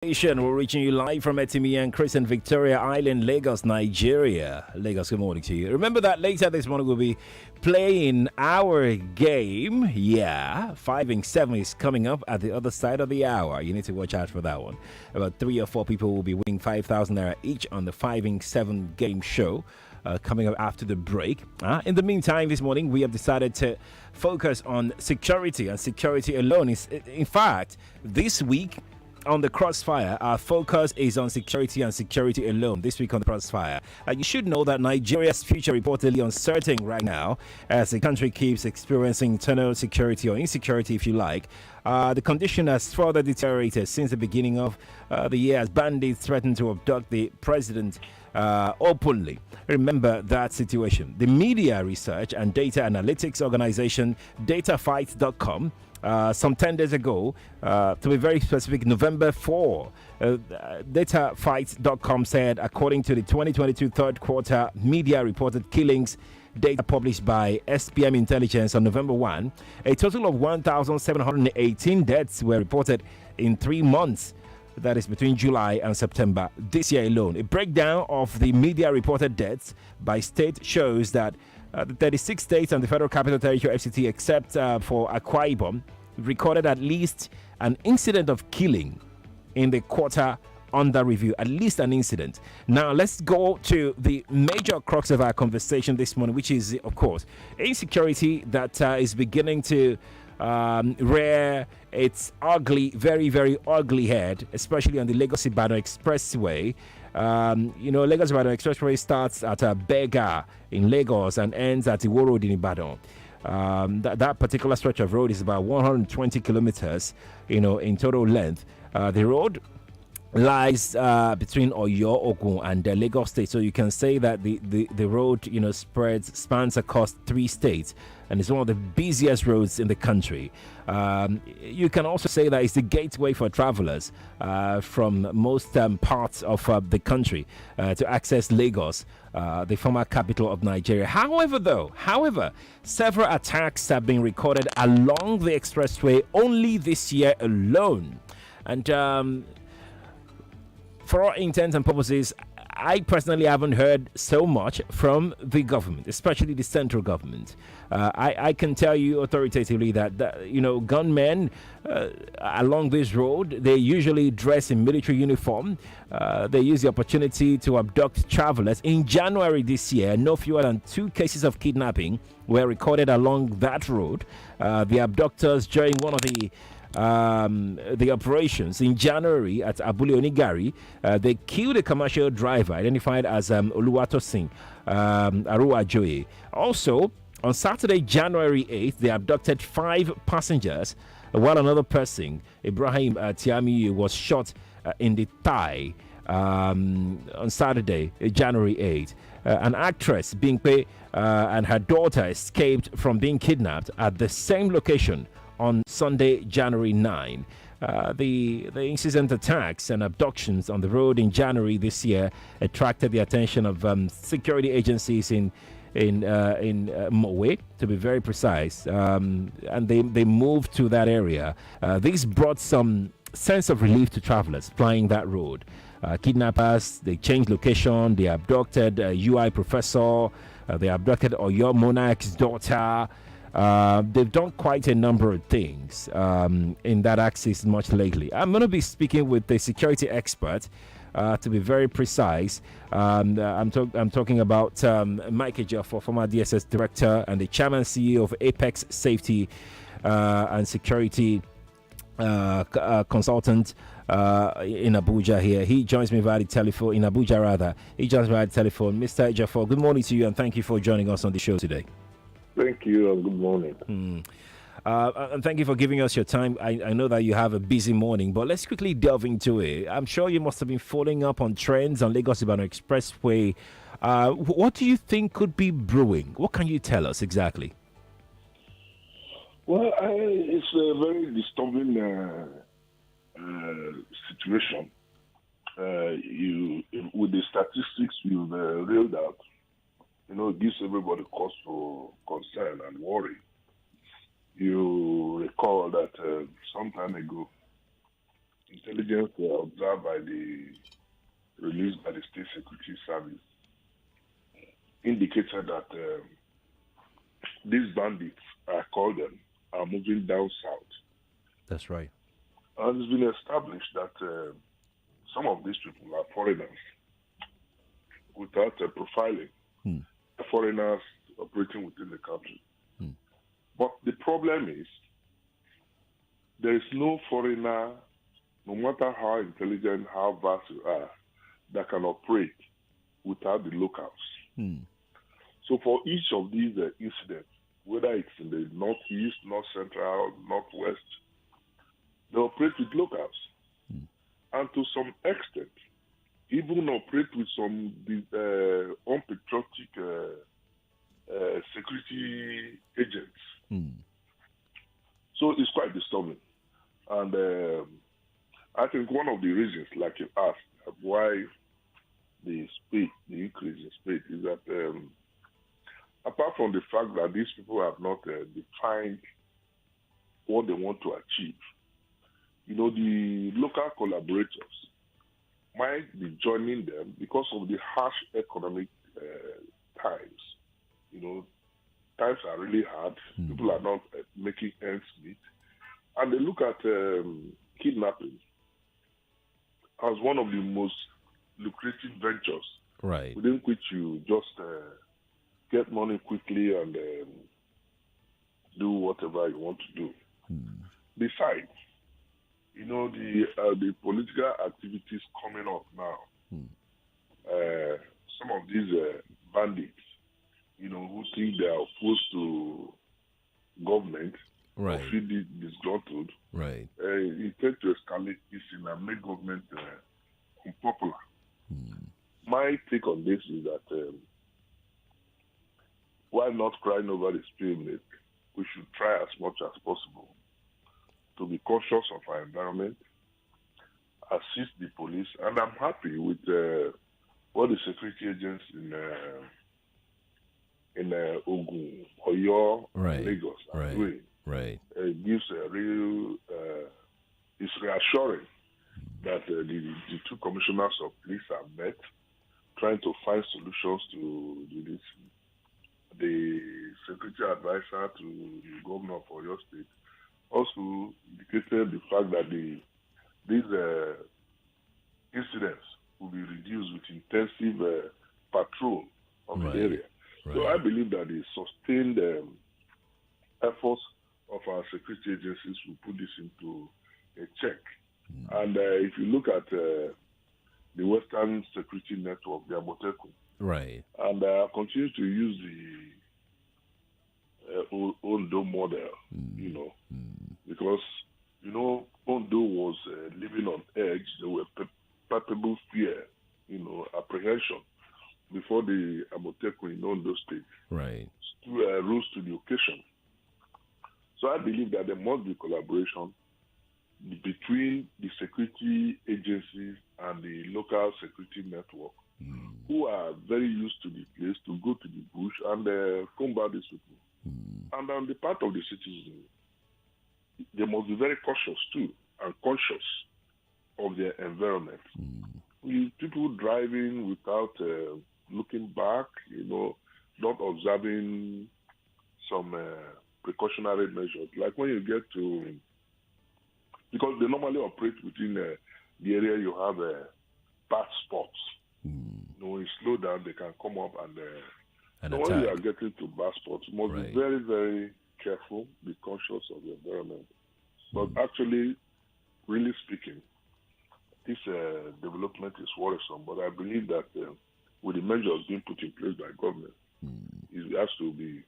We're reaching you live from Etimi and Chris and Victoria Island, Lagos, Nigeria. Lagos, good morning to you. Remember that later this morning we'll be playing our game. Yeah, 5 and 7 is coming up at the other side of the hour. You need to watch out for that one. About 3 or 4 people will be winning 5,000 naira each on the 5 and 7 game show. Coming up after the break. In the meantime, this morning we have decided to focus on security and security alone. In fact, this week on the Crossfire, our focus is on security and security alone. This week on the Crossfire, you should know that Nigeria's future reportedly uncertain right now as the country keeps experiencing internal security or insecurity, if you like. The condition has further deteriorated since the beginning of the year as bandits threatened to abduct the president openly. Remember that situation. The media research and data analytics organization datafight.com some 10 days ago, to be very specific, November 4, datafight.com said, according to the 2022 third quarter media reported killings data published by SPM Intelligence on November 1, a total of 1,718 deaths were reported in 3 months. That is between July and September this year alone. A breakdown of the media reported deaths by state shows that the 36 states and the Federal Capital Territory FCT, except for Akwa Ibom, recorded at least an incident of killing in the quarter under review. At least an incident. Now, let's go to the major crux of our conversation this morning, which is, of course, insecurity that is beginning to rear its ugly, very, very ugly head, especially on the Lagos-Ibadan Expressway. Lagos-Ibadan Expressway starts at Bega in Lagos and ends at Iwo Road in Ibadan. That particular stretch of road is about 120 kilometers, in total length. The road lies between Oyo, Ogun, and Lagos State. So you can say that the road, spans across 3 states, and it's one of the busiest roads in the country. You can also say that it's the gateway for travelers from most parts of the country to access Lagos, the former capital of Nigeria. However, several attacks have been recorded along the expressway only this year alone. And for all intents and purposes, I personally haven't heard so much from the government, especially the central government. I can tell you authoritatively that gunmen along this road, they usually dress in military uniform. They use the opportunity to abduct travelers. In January this year, no fewer than 2 cases of kidnapping were recorded along that road. The abductors during one of the operations in January at Abule Onigari, they killed a commercial driver identified as Oluwatosin Aruajoye. Also, on Saturday, January 8th, they abducted 5 passengers, while another person, Ibrahim Tiami, was shot in the thigh on Saturday, January 8th. An actress, Bingpe, and her daughter escaped from being kidnapped at the same location on Sunday, January 9. The incident attacks and abductions on the road in January this year attracted the attention of security agencies in Mowe, to be very precise, and they moved to that area. This brought some sense of relief to travelers flying that road. Kidnappers, they changed location, they abducted a UI professor, they abducted Oyo Monarch's daughter. They've done quite a number of things in that axis much lately. I'm going to be speaking with a security expert, to be very precise. I'm talking about Mike Ejiofor, former DSS director and the chairman CEO of Apex Safety and Security Consultant in Abuja here. He joins me via the telephone, in Abuja rather. He joins me via the telephone. Mr. Ejiofor, good morning to you and thank you for joining us on the show today. Thank you and good morning. And thank you for giving us your time. I know that you have a busy morning, but let's quickly delve into it. I'm sure you must have been following up on trends on Lagos-Ibadan Expressway. What do you think could be brewing? What can you tell us exactly? Well, it's a very disturbing situation. With the statistics you've reeled out, it gives everybody cause for concern and worry. You recall that some time ago, intelligence observed by the released by the State Security Service indicated that these bandits, I call them, are moving down south. That's right. And it's been established that some of these people are foreigners without profiling, foreigners operating within the country. But the problem is there is no foreigner, no matter how intelligent, how vast you are, that can operate without the locals. So for each of these incidents, whether it's in the northeast, north central, northwest, they operate with locals. And to some extent, even operate with some unpatriotic security agents. So it's quite disturbing. And I think one of the reasons, like you asked, why the increase in speed is that apart from the fact that these people have not defined what they want to achieve, the local collaborators might be joining them because of the harsh economic times. Times are really hard. People are not making ends meet. And they look at kidnapping as one of the most lucrative ventures, right, within which you just get money quickly and do whatever you want to do. Besides, the political activities coming up now, some of these bandits, who think they are opposed to government, right, or feel disgruntled, right, intend to escalate this and make government unpopular. My take on this is that while not crying over the spilled milk, we should try as much as possible to be conscious of our environment, assist the police, and I'm happy with what the security agents in Ogun, Oyo, right, Lagos are doing. Right. It gives a real, it's reassuring that the two commissioners of police are met, trying to find solutions to this. The security advisor to the governor of Oyo State also indicated the fact that these incidents will be reduced with intensive patrol of the area. Right. So I believe that the sustained efforts of our security agencies will put this into a check. And if you look at the Western Security Network, the Amotekun, right, and continue to use the Ondo model, because, Ondo was living on edge. There were palpable fear, apprehension before the Amotekun in Ondo State. Right. Rose to the occasion. So I believe that there must be collaboration between the security agencies and the local security network, who are very used to the place, to go to the bush and combat these people. And on the part of the citizens, they must be very cautious too and conscious of their environment. People driving without looking back, not observing some precautionary measures. Like when you get to, because they normally operate within the area you have bad spots. When you slow down, they can come up and so when you are getting to bad spots, you must be very, very careful, be conscious of the environment. But actually, really speaking, this development is worrisome. But I believe that with the measures being put in place by government, it has to be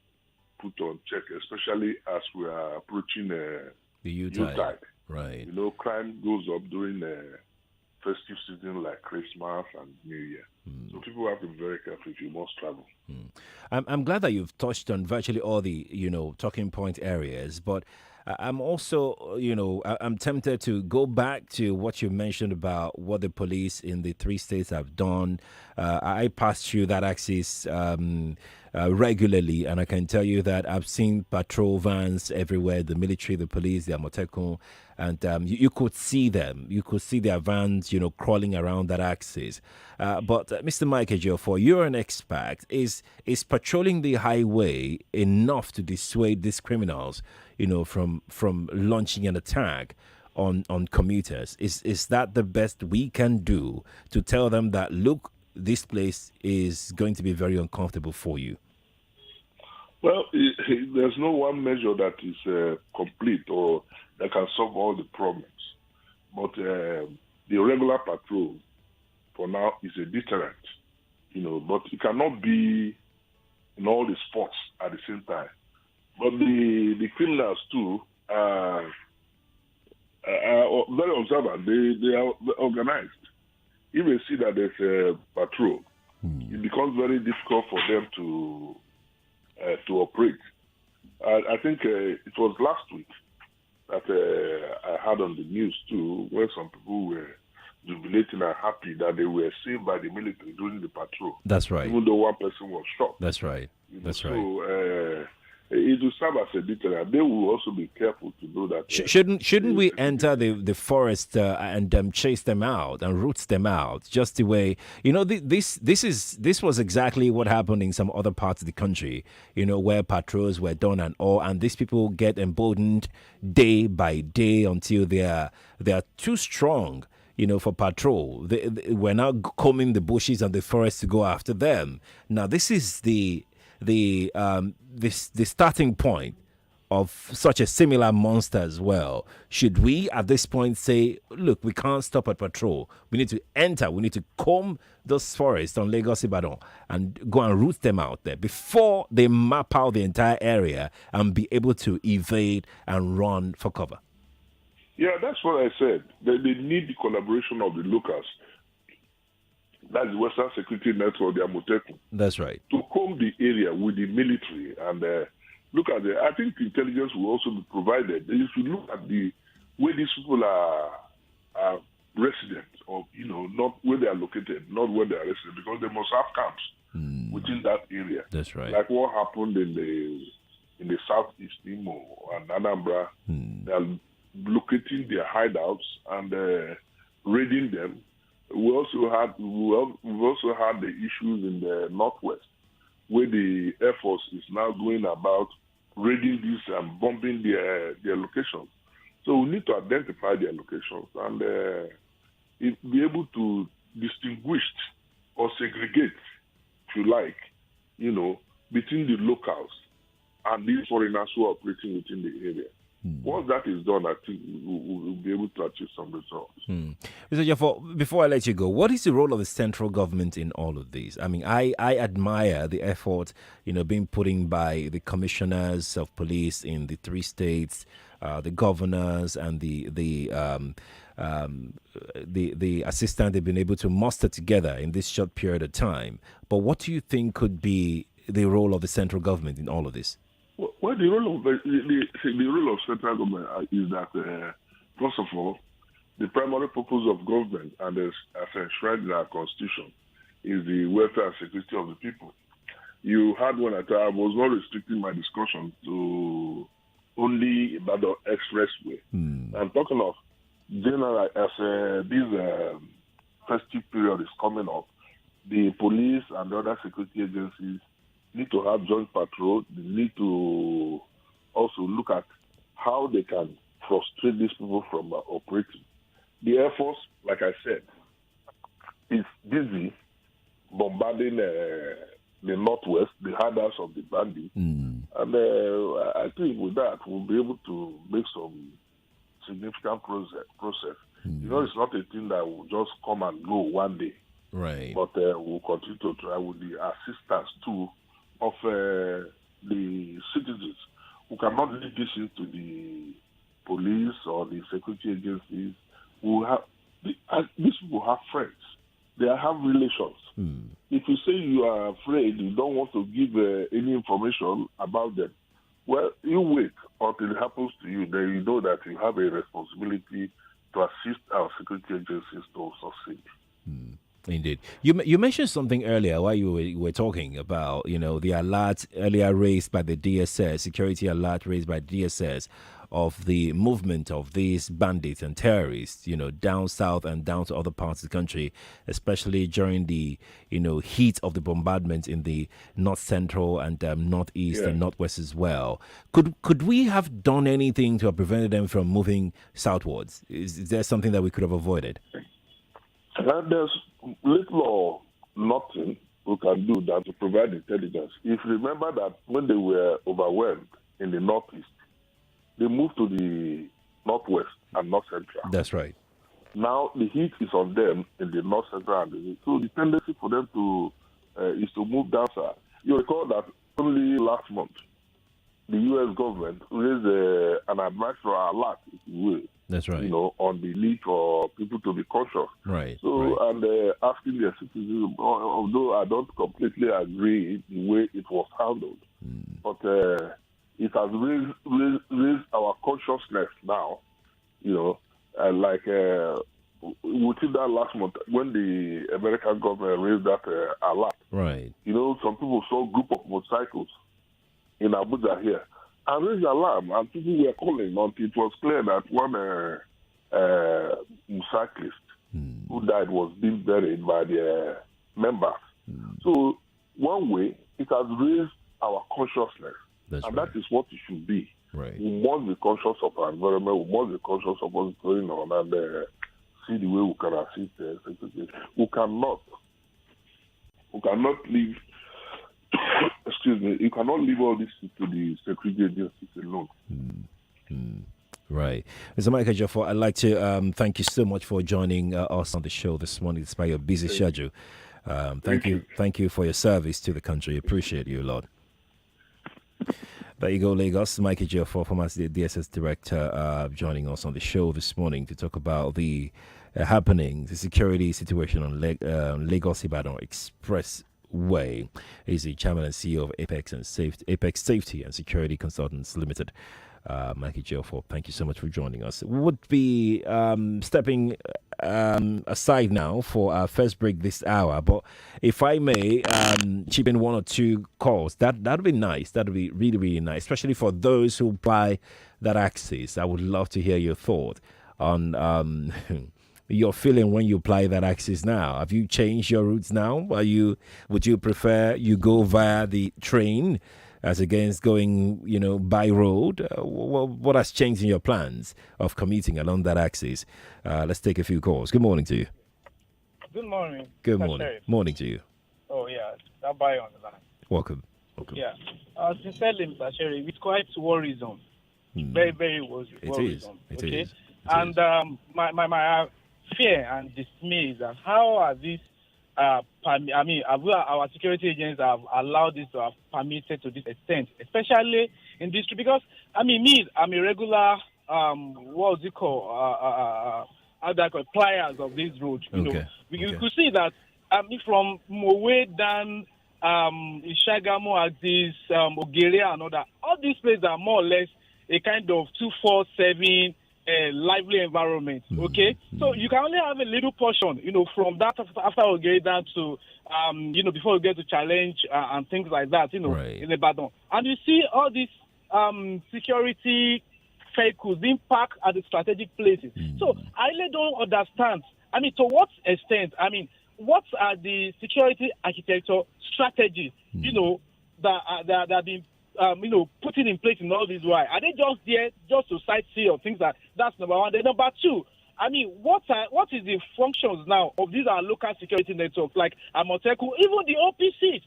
put on check, especially as we are approaching the Yuletide. Right. Crime goes up during festive season like Christmas and New Year. So people have to be very careful if you must travel. I'm glad that you've touched on virtually all the, talking point areas, but I'm also, I'm tempted to go back to what you mentioned about what the police in the 3 states have done. I passed through that axis regularly, and I can tell you that I've seen patrol vans everywhere, the military, the police, the Amotekun, and you could see them. You could see their vans, crawling around that axis. But Mr. Mike Ejiofor, you're an expert. Is patrolling the highway enough to dissuade these criminals, from launching an attack on commuters? Is that the best we can do to tell them that, look, this place is going to be very uncomfortable for you? Well, there's no one measure that is complete or that can solve all the problems. But the regular patrol, for now, is a deterrent. But it cannot be in all the spots at the same time. But the criminals too are very observant. They are organized. If they see that there's a patrol, it becomes very difficult for them to operate. I think it was last week that I heard on the news too, where some people were jubilating and happy that they were saved by the military during the patrol. That's right. Even though one person was shot. That's right. That's right. So it will serve as a deterrent. They will also be careful to know that. Shouldn't we enter the forest and chase them out and root them out? Just the way this was exactly what happened in some other parts of the country. Where patrols were done and all, and these people get emboldened day by day until they are too strong. For patrol. We're now combing the bushes and the forest to go after them. Now, this is the starting point of such a similar monster as well. Should we at this point say, look, we can't stop at patrol. We need to comb those forests on Lagos Ibadan and go and root them out there before they map out the entire area and be able to evade and run for cover? Yeah, that's what I said. They need the collaboration of the locals. That's the Western Security Network, the Amotekun. That's right. To comb the area with the military and look at I think intelligence will also be provided. You should look at the way these people are residents, or not where they are located, not where they are resident, because they must have camps within that area. That's right. Like what happened in the southeast Imo and Anambra. They are locating their hideouts and raiding them. We've also had the issues in the northwest, where the Air Force is now going about raiding these and bombing their locations. So we need to identify their locations and be able to distinguish or segregate, if you like, between the locals and these foreigners who are operating within the area. Once that is done, I think we'll be able to achieve some results. Mr. Ejiofor, before I let you go, what is the role of the central government in all of this? I mean, I admire the effort, being put in by the commissioners of police in the 3 states, the governors, and the assistant they've been able to muster together in this short period of time. But what do you think could be the role of the central government in all of this? Well, the role of central government is that, first of all, the primary purpose of government, and as enshrined in our constitution, is the welfare and security of the people. You had when I was not restricting my discussion to only Ibadan Expressway. I'm talking of general as this festive period is coming up. The police and the other security agencies need to have joint patrol. They need to also look at how they can frustrate these people from operating. The Air Force, like I said, is busy bombarding the northwest, the hideouts of the bandits. And I think with that, we'll be able to make some significant process. It's not a thing that will just come and go one day. Right. But we'll continue to try with the assistance too of the citizens who cannot leave this into the police or the security agencies. These people have friends. They have relations. If you say you are afraid, you don't want to give any information about them, well, you wait until it happens to you. Then you know that you have a responsibility to assist our security agencies to succeed. Indeed. You mentioned something earlier while you were talking about, the alert earlier raised by the DSS, security alert raised by DSS of the movement of these bandits and terrorists, down south and down to other parts of the country, especially during the, heat of the bombardment in the north central and northeast and northwest as well. Could we have done anything to have prevented them from moving southwards? Is there something that we could have avoided? There's little or nothing we can do that to provide intelligence. If you remember that when they were overwhelmed in the northeast, they moved to the northwest and north central. That's right. Now the heat is on them in the north central and the so the tendency for them to is to move down south. You recall that only last month the U.S. government raised an advisory alert, if you will. That's right. On the need for people to be cautious. Right. So, right. and asking their citizens, although I don't completely agree the way it was handled, but it has raised our consciousness now, and like within that last month when the American government raised that alert. Right. Some people saw a group of motorcycles in Abuja here. And raised the alarm, and people were calling until it was clear that one cyclist who died was being buried by the members. So, one way, it has raised our consciousness. That's and right. that is what it should be. Right. We must be conscious of our environment, we must be conscious of what's going on, and see the way we can assist. We cannot leave. Excuse me, you cannot leave all this to the security agencies alone. Right. Mr. Michael Ejiofor, I'd like to thank you so much for joining us on the show this morning despite your busy schedule. Thank you for your service to the country. Appreciate you a lot. There you go, Lagos. Michael Ejiofor, former DSS director, joining us on the show this morning to talk about the happenings, the security situation on Lagos-Ibadan Expressway. He's the chairman and CEO of Apex Safety and Security Consultants Limited. Michael Ejiofor, thank you so much for joining us. We would be stepping aside now for our first break this hour, but if I may chip in one or two calls, that'd be nice. That'd be really, really nice, especially for those who buy that access. I would love to hear your thought on your feeling when you apply that access now. Have you changed your routes now? Would you prefer you go via the train as against going, by road? What has changed in your plans of commuting along that axis? Let's take a few calls. Good morning to you. Good morning. Good morning. Morning to you. Oh, yeah. I'll buy on the line. Welcome. Yeah. Sincerely, Mr. Sherry, it's quite worrisome. Very, very worrisome. It okay? is. And my fear and dismay is that how are these our security agents have allowed this to have permitted to this extent, especially in this, because I'm a regular pliers of this road. You could see that from Mowe down Ishagamu axis, Ogeria and all these places are more or less a kind of 247 lively environment. Okay, so you can only have a little portion, from that after we get down to, before we get to challenge and things like that, right. in Ibadan, and you see all these security vehicles being parked at the strategic places. So I really don't understand. To what extent? What are the security architecture strategies? That have been putting in place in all this while? Are they just there just to sightsee or things that's number one? Then number two, what is the functions now of these our local security networks like Amoteku, even the OPCs?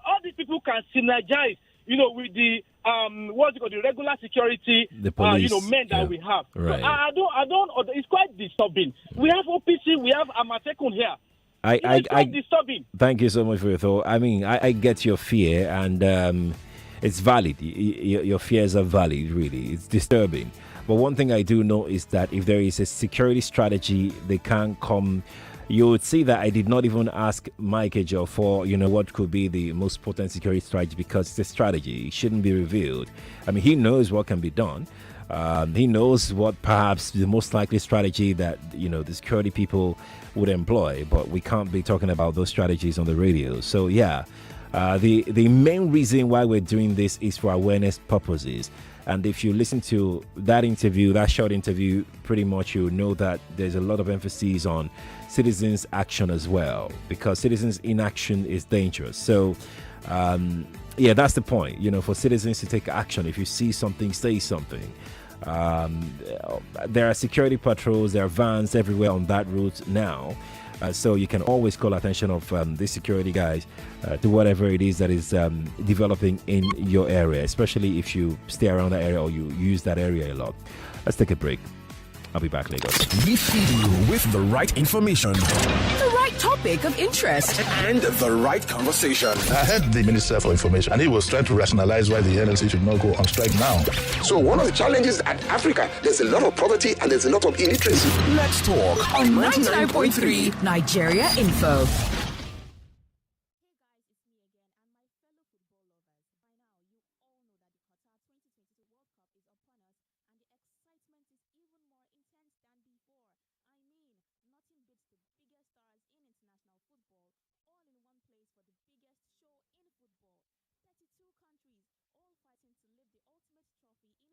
All these people can synergize, with the the regular security, the police, men that we have. Right. So I don't. It's quite disturbing. We have OPC, we have Amoteku here. It's quite disturbing. Thank you so much for your thought. I get your fear, and it's valid. Your fears are valid, really. It's disturbing. But one thing I do know is that if there is a security strategy, they can't come. You would see that I did not even ask Mike Ejiofor, what could be the most potent security strategy, because it's a strategy. It shouldn't be revealed. He knows what can be done. He knows what perhaps the most likely strategy that the security people would employ, but we can't be talking about those strategies on the radio. So yeah, the main reason why we're doing this is for awareness purposes. And if you listen to that interview, that short interview, pretty much you know that there's a lot of emphasis on citizens' action as well, because citizens' inaction is dangerous. So yeah, that's the point. For citizens to take action. If you see something, say something. There are security patrols, there are vans everywhere on that route now. So you can always call attention of the security guys to whatever it is that is developing in your area, especially if you stay around that area or you use that area a lot. Let's take a break. I'll be back, Lagos. We feed you with the right information, the right topic of interest, and the right conversation. I heard the Minister for Information, and he was trying to rationalize why the NLC should not go on strike now. So one of the challenges at Africa, there's a lot of poverty and there's a lot of illiteracy. Let's talk on 99.3 Nigeria Info. countries, all fighting to lift the ultimate trophy